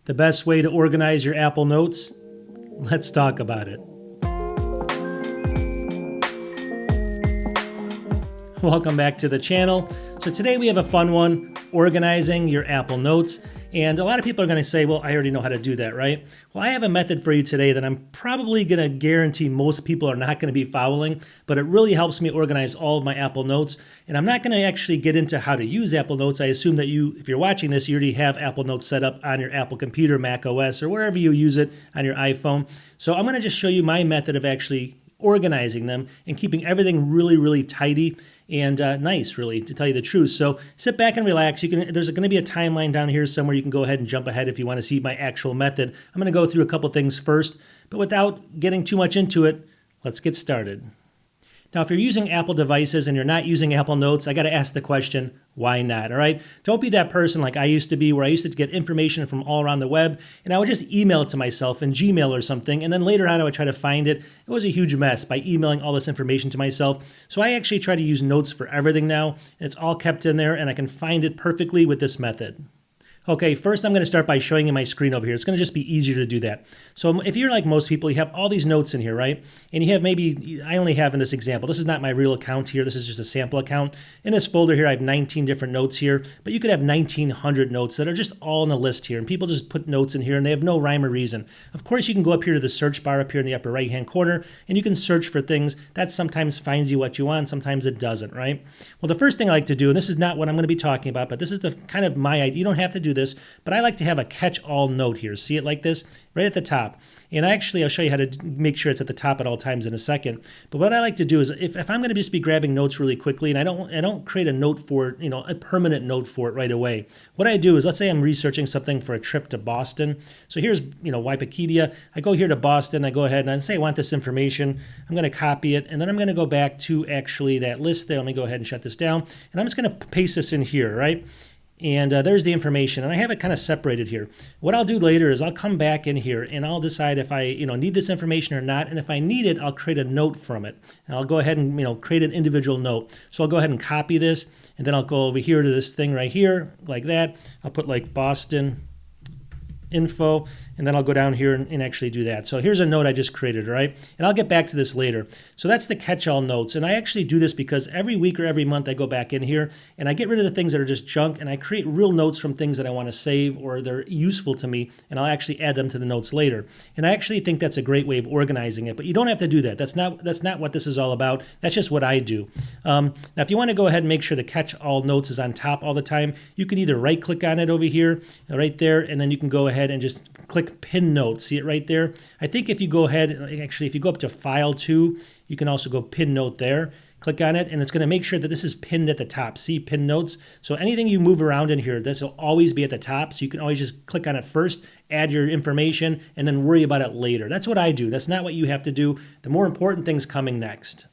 The best way to organize your Apple Notes? Let's talk about it. Welcome back to the channel. So today we have a fun one, organizing your Apple Notes. And a lot of people are going to say, well, I already know how to do that, right? Well, I have a method for you today that I'm probably going to guarantee most people are not going to be following, but it really helps me organize all of my Apple Notes. And I'm not going to actually get into how to use Apple Notes. I assume that you, if you're watching this, you already have Apple Notes set up on your Apple computer, macOS, or wherever you use it on your iPhone. So I'm going to just show you my method of actually organizing them and keeping everything really, really tidy and nice, really, to tell you the truth. So sit back and relax. There's going to be a timeline down here somewhere. You can go ahead and jump ahead if you want to see my actual method. I'm going to go through a couple things first, but without getting too much into it, let's get started. Now, if you're using Apple devices and you're not using Apple Notes, I got to ask the question, why not? All right. Don't be that person like I used to be, where I used to get information from all around the web and I would just email it to myself in Gmail or something. And then later on, I would try to find it. It was a huge mess by emailing all this information to myself. So I actually try to use Notes for everything now. And it's all kept in there and I can find it perfectly with this method. Okay, first I'm going to start by showing you my screen over here. It's going to just be easier to do that. So if you're like most people, you have all these notes in here, right? And you have maybe, I only have in this example, this is not my real account here, this is just a sample account. In this folder here, I have 19 different notes here, but you could have 1900 notes that are just all in a list here. And people just put notes in here and they have no rhyme or reason. Of course, you can go up here to the search bar up here in the upper right-hand corner, and you can search for things. That sometimes finds you what you want, sometimes it doesn't, right? Well, the first thing I like to do, and this is not what I'm going to be talking about, but this is the kind of my idea. You don't have to do this, but I like to have a catch-all note here. See it like this? Right at the top. And actually, I'll show you how to make sure it's at the top at all times in a second. But what I like to do is, if I'm going to just be grabbing notes really quickly, and I don't create a note for it, a permanent note for it right away. What I do is, let's say I'm researching something for a trip to Boston. So here's, Wikipedia. I go here to Boston. I go ahead and I say I want this information. I'm going to copy it, and then I'm going to go back to actually that list there. Let me go ahead and shut this down. And I'm just going to paste this in here, right? And there's the information, and I have it kind of separated here. What I'll do later is I'll come back in here and I'll decide if I need this information or not, and if I need it, I'll create a note from it. And I'll go ahead and create an individual note. So I'll go ahead and copy this, and then I'll go over here to this thing right here like that. I'll put like Boston info, and then I'll go down here and actually do that. So here's a note I just created, all right? And I'll get back to this later. So that's the catch-all notes. And I actually do this because every week or every month I go back in here and I get rid of the things that are just junk, and I create real notes from things that I want to save or they're useful to me, and I'll actually add them to the notes later. And I actually think that's a great way of organizing it, but you don't have to do that. That's not what this is all about. That's just what I do. Now, if you want to go ahead and make sure the catch-all notes is on top all the time, you can either right-click on it over here, right there, and then you can go ahead and just click Pin Notes. See it right there? I think if you go ahead, actually, if you go up to File 2, you can also go Pin Note there. Click on it, and it's going to make sure that this is pinned at the top. See, Pin Notes? So anything you move around in here, this will always be at the top, so you can always just click on it first, add your information, and then worry about it later. That's what I do. That's not what you have to do. The more important thing's coming next.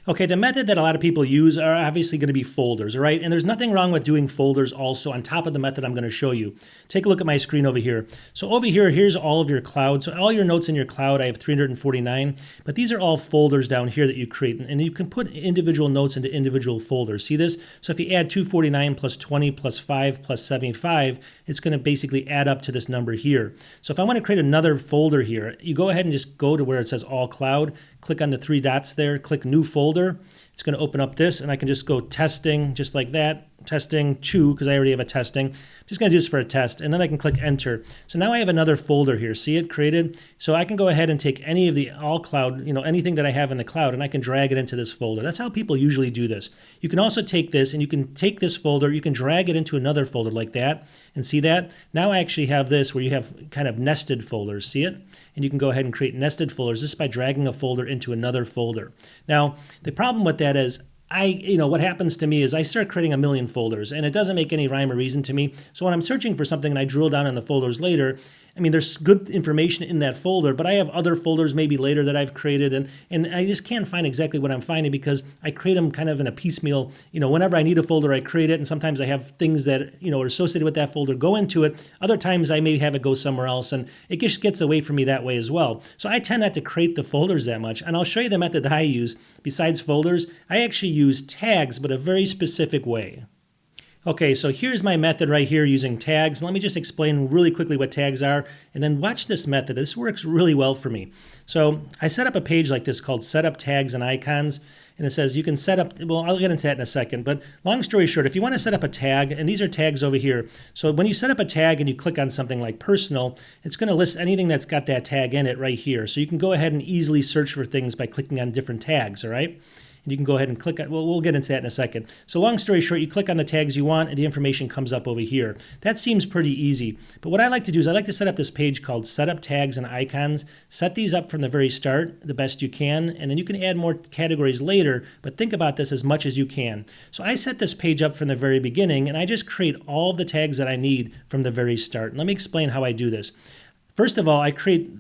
Okay, the method that a lot of people use are obviously going to be folders, all right? And there's nothing wrong with doing folders also on top of the method I'm going to show you. Take a look at my screen over here. So over here, here's all of your cloud. So all your notes in your cloud, I have 349, but these are all folders down here that you create. And you can put individual notes into individual folders. See this? So if you add 249 plus 20 plus 5 plus 75, it's going to basically add up to this number here. So if I want to create another folder here, you go ahead and just go to where it says All Cloud, click on the three dots there, click New Folder. It's going to open up this, and I can just go testing just like that. Testing 2, because I already have a testing. I'm just going to do this for a test, and then I can click enter. So now I have another folder here. See it created? So I can go ahead and take any of the all cloud, anything that I have in the cloud, and I can drag it into this folder. That's how people usually do this. You can also take this, and you can take this folder, you can drag it into another folder like that, and see that? Now I actually have this where you have kind of nested folders. See it? And you can go ahead and create nested folders just by dragging a folder into another folder. Now, the problem with that is what happens to me is I start creating a million folders, and it doesn't make any rhyme or reason to me. So when I'm searching for something and I drill down in the folders later, there's good information in that folder, but I have other folders maybe later that I've created, and I just can't find exactly what I'm finding because I create them kind of in a piecemeal. Whenever I need a folder, I create it, and sometimes I have things that, are associated with that folder go into it. Other times I may have it go somewhere else, and it just gets away from me that way as well. So I tend not to create the folders that much, and I'll show you the method that I use. Besides folders, I actually use tags, but a very specific way. Okay, so here's my method right here using tags. Let me just explain really quickly what tags are, and then watch this method. This works really well for me. So I set up a page like this called Set Up Tags and Icons, and it says you can set up, well, I'll get into that in a second, but long story short, if you want to set up a tag, and these are tags over here, so when you set up a tag and you click on something like personal, it's going to list anything that's got that tag in it right here. So you can go ahead and easily search for things by clicking on different tags, all right? You can go ahead and click on, well, we'll get into that in a second. So long story short, you click on the tags you want and the information comes up over here. That seems pretty easy. But what I like to do is I like to set up this page called Set Up Tags and Icons. Set these up from the very start the best you can, and then you can add more categories later, but think about this as much as you can. So I set this page up from the very beginning, and I just create all of the tags that I need from the very start. And let me explain how I do this. First of all, I create,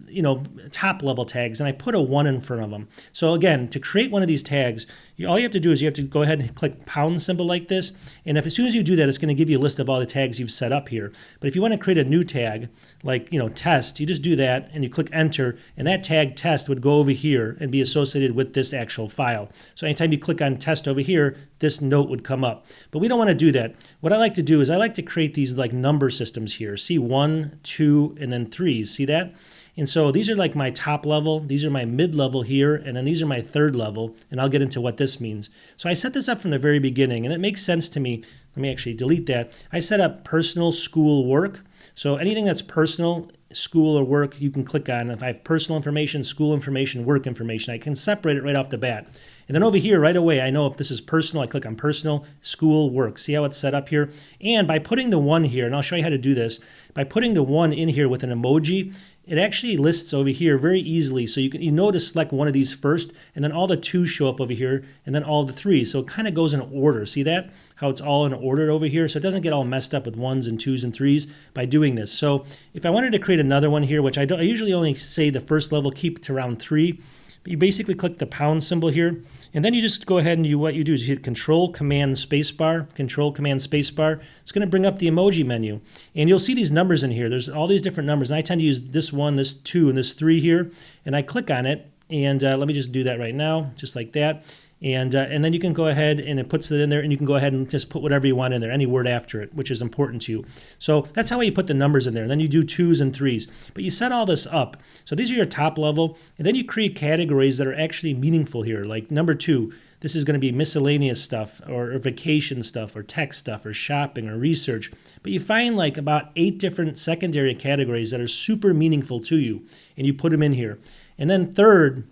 top level tags, and I put a 1 in front of them. So again, to create one of these tags, all you have to do is you have to go ahead and click pound symbol like this. And as soon as you do that, it's going to give you a list of all the tags you've set up here. But if you want to create a new tag, like, test, you just do that and you click enter, and that tag test would go over here and be associated with this actual file. So anytime you click on test over here, this note would come up. But we don't want to do that. What I like to do is I like to create these like number systems here. See 1, 2, and then 3. See that? And so these are like my top level, these are my mid level here, and then these are my third level, and I'll get into what this means. So I set this up from the very beginning, and it makes sense to me. Let me actually delete that. I set up personal, school, work. So anything that's personal, school, or work, you can click on. If I have personal information, school information, work information, I can separate it right off the bat. And then over here, right away, I know if this is personal, I click on personal, school, work. See how it's set up here? And by putting the 1 here, and I'll show you how to do this, by putting the 1 in here with an emoji, it actually lists over here very easily. So you know to select one of these first, and then all the 2s show up over here, and then all the 3s. So it kind of goes in order. See that? How it's all in order over here? So it doesn't get all messed up with 1s and 2s and 3s by doing this. So if I wanted to create another one here, which I usually only say the first level, keep it to around 3. You basically click the pound symbol here, and then you just go ahead and what you do is you hit Control Command Spacebar, Control Command Spacebar. It's going to bring up the emoji menu, and you'll see these numbers in here. There's all these different numbers, and I tend to use this 1, this 2, and this 3 here, and I click on it, and let me just do that right now, just like that. And then you can go ahead and it puts it in there, and you can go ahead and just put whatever you want in there, any word after it, which is important to you. So that's how you put the numbers in there. And then you do 2s and 3s. But you set all this up. So these are your top level. And then you create categories that are actually meaningful here. Like number 2, this is going to be miscellaneous stuff or vacation stuff or tech stuff or shopping or research. But you find like about 8 different secondary categories that are super meaningful to you. And you put them in here. And then third,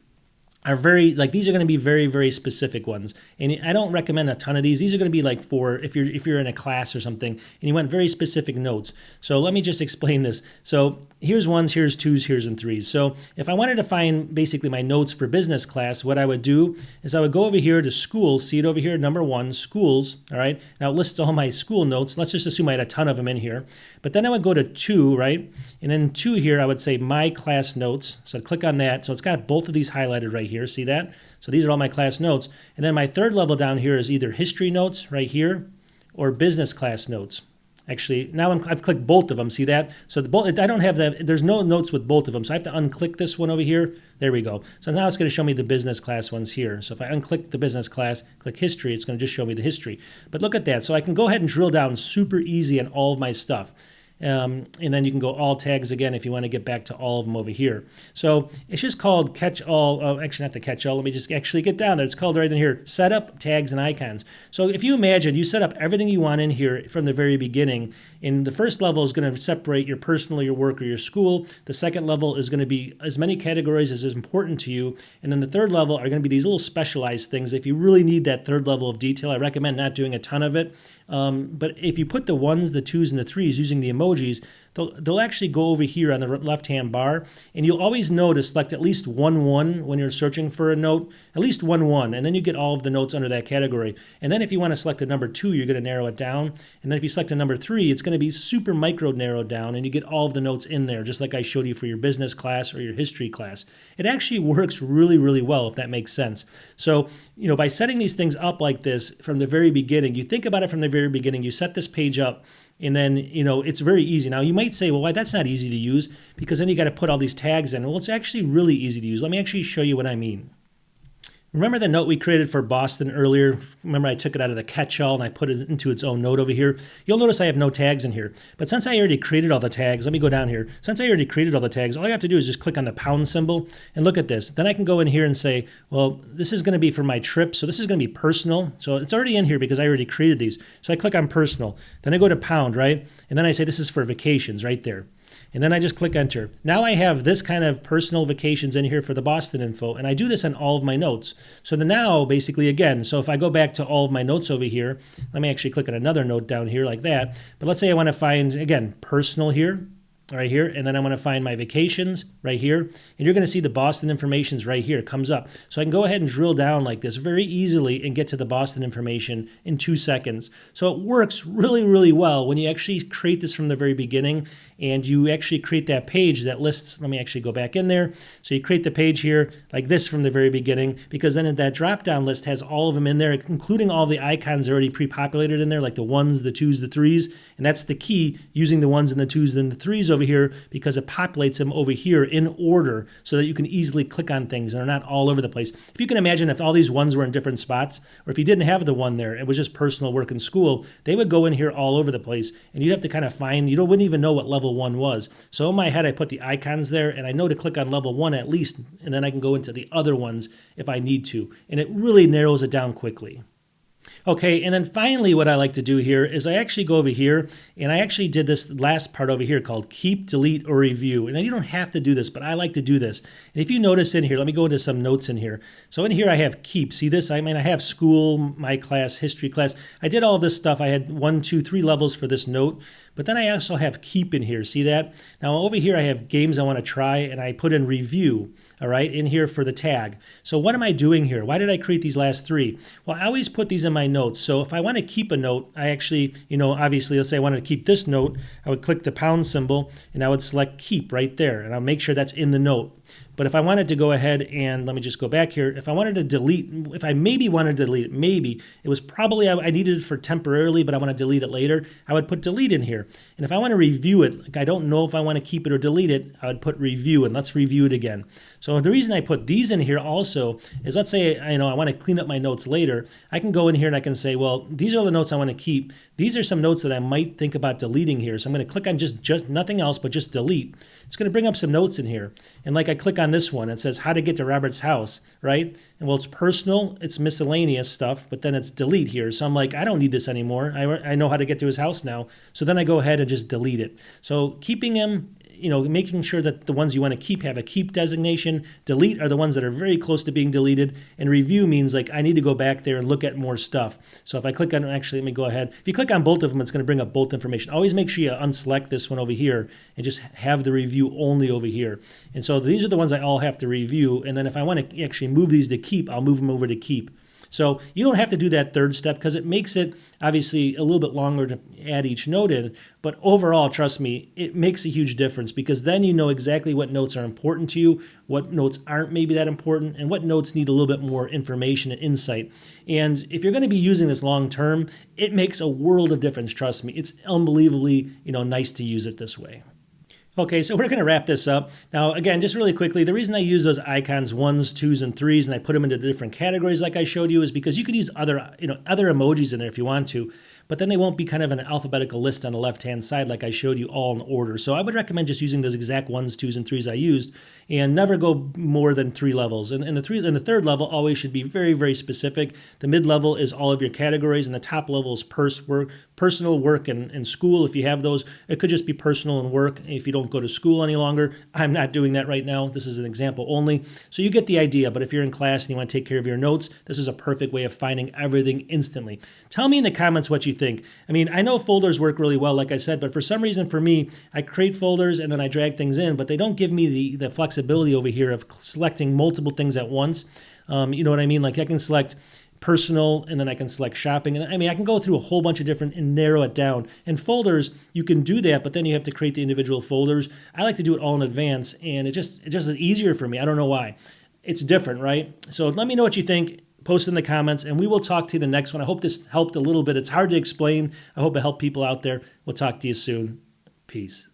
are these are going to be very, very specific ones. And I don't recommend a ton of these. These are going to be like for if you're in a class or something and you want very specific notes. So let me just explain this. So here's 1s, here's 2s, here's and 3s. So if I wanted to find basically my notes for business class, what I would do is I would go over here to schools, see it over here, number 1, schools, all right? Now it lists all my school notes. Let's just assume I had a ton of them in here. But then I would go to 2, right? And then 2 here, I would say my class notes. So I'd click on that. So it's got both of these highlighted right here. See that? So these are all my class notes. And then my third level down here is either history notes right here or business class notes. Actually, now I've clicked both of them. See that? So I don't have that. There's no notes with both of them. So I have to unclick this one over here. There we go. So now it's going to show me the business class ones here. So if I unclick the business class, click history, it's going to just show me the history. But look at that. So I can go ahead and drill down super easy on all of my stuff. And then you can go all tags again if you want to get back to all of them over here. So it's just called catch all. Oh, actually not the catch all. Let me just actually get down there. It's called right in here, set up tags and icons. So if you imagine you set up everything you want in here from the very beginning, and the first level is going to separate your personal, your work, or your school. The second level is going to be as many categories as is important to you. And then the third level are going to be these little specialized things. If you really need that third level of detail, I recommend not doing a ton of it. But if you put the 1s, the 2s, and the 3s using the emojis, they'll actually go over here on the left-hand bar, and you'll always know to select at least 1 when you're searching for a note, at least 1, and then you get all of the notes under that category. And then if you want to select a number 2, you're going to narrow it down. And then if you select a number 3, it's going to be super micro narrowed down, and you get all of the notes in there, just like I showed you for your business class or your history class. It actually works really, really well, if that makes sense. So, by setting these things up like this from the very beginning, you think about it from the very beginning, you set this page up, and then, it's very easy. Now, you might say, well, why that's not easy to use, because then you got to put all these tags in. Well, it's actually really easy to use. Let me actually show you what I mean. Remember the note we created for Boston earlier? Remember I took it out of the catch-all and I put it into its own note over here? You'll notice I have no tags in here. But since I already created all the tags, let me go down here. Since I already created all the tags, all I have to do is just click on the pound symbol and look at this. Then I can go in here and say, well, this is going to be for my trip, so this is going to be personal. So it's already in here because I already created these. So I click on personal. Then I go to pound, right? And then I say this is for vacations right there. And then I just click enter. Now I have this kind of personal vacations in here for the Boston info, and I do this on all of my notes. So now, basically, again, so if I go back to all of my notes over here, let me actually click on another note down here like that. But let's say I want to find, again, personal here, right here, and then I want to find my vacations right here, and you're going to see the Boston information's right here. It comes up. So I can go ahead and drill down like this very easily and get to the Boston information in 2 seconds. So it works really, really well when you actually create this from the very beginning and you actually create that page that lists, let me actually go back in there. So you create the page here like this from the very beginning, because then that drop-down list has all of them in there, including all the icons already pre-populated in there, like the ones, the twos, the threes, and that's the key, using the ones and the twos and the threes over here, because it populates them over here in order so that you can easily click on things and they're not all over the place. If you can imagine, if all these ones were in different spots, or if you didn't have the one there, it was just personal, work, and school, they would go in here all over the place, and you'd have to kind of find, wouldn't even know what level 1 was. So in my head, I put the icons there, and I know to click on level 1 at least, and then I can go into the other ones if I need to, and it really narrows it down quickly. Okay, and then finally what I like to do here is I actually go over here, and I actually did this last part over here called keep, delete, or review. And you don't have to do this, but I like to do this. And if you notice in here, let me go into some notes in here. So in here I have keep. See this? I mean, I have school, my class, history class. I did all of this stuff. I had 1, 2, 3 levels for this note. But then I also have keep in here. See that? Now over here I have games I want to try, and I put in review, all right, in here for the tag. So what am I doing here? Why did I create these last 3? Well, I always put these in my notes. So if I want to keep a note, I actually, obviously, let's say I wanted to keep this note, I would click the pound symbol and I would select keep right there, and I'll make sure that's in the note. But if I wanted to go ahead and, let me just go back here, if I wanted to delete, if I maybe wanted to delete it, maybe, it was probably, I needed it for temporarily, but I want to delete it later, I would put delete in here. And if I want to review it, like I don't know if I want to keep it or delete it, I would put review, and let's review it again. So the reason I put these in here also is, let's say, I want to clean up my notes later, I can go in here and I can say, well, these are the notes I want to keep. These are some notes that I might think about deleting here. So I'm going to click on just nothing else but just delete. It's going to bring up some notes in here. And like I click on this one, it says how to get to Robert's house, right? And well, it's personal, it's miscellaneous stuff, but then it's delete here. So I'm like, I don't need this anymore. I know how to get to his house now. So then I go ahead and just delete it. So keeping him, making sure that the ones you want to keep have a keep designation. Delete are the ones that are very close to being deleted. And review means like I need to go back there and look at more stuff. So if I click on, actually, let me go ahead. If you click on both of them, it's going to bring up both information. Always make sure you unselect this one over here and just have the review only over here. And so these are the ones I all have to review. And then if I want to actually move these to keep, I'll move them over to keep. So you don't have to do that third step because it makes it obviously a little bit longer to add each note in. But overall, trust me, it makes a huge difference because then you know exactly what notes are important to you, what notes aren't maybe that important, and what notes need a little bit more information and insight. And if you're going to be using this long term, it makes a world of difference, trust me. It's unbelievably, nice to use it this way. Okay, so we're going to wrap this up. Now, again, just really quickly, the reason I use those icons, 1s, 2s, and 3s, and I put them into different categories like I showed you is because you could use other emojis in there if you want to, but then they won't be kind of an alphabetical list on the left-hand side like I showed you all in order. So I would recommend just using those exact 1s, 2s, and 3s I used and never go more than 3 levels. And the third level always should be very, very specific. The mid-level is all of your categories, and the top level is personal, work, and school. If you have those, it could just be personal and work. If you don't go to school any longer, I'm not doing that right now. This is an example only. So you get the idea, but if you're in class and you want to take care of your notes, this is a perfect way of finding everything instantly. Tell me in the comments what you think. I mean, I know folders work really well, like I said, but for some reason for me, I create folders and then I drag things in, but they don't give me the flexibility over here of selecting multiple things at once. You know what I mean? Like I can select personal, and then I can select shopping. And I mean, I can go through a whole bunch of different and narrow it down. In folders, you can do that, but then you have to create the individual folders. I like to do it all in advance, and it just is easier for me. I don't know why. It's different, right? So let me know what you think. Post in the comments, and we will talk to you the next one. I hope this helped a little bit. It's hard to explain. I hope it helped people out there. We'll talk to you soon. Peace.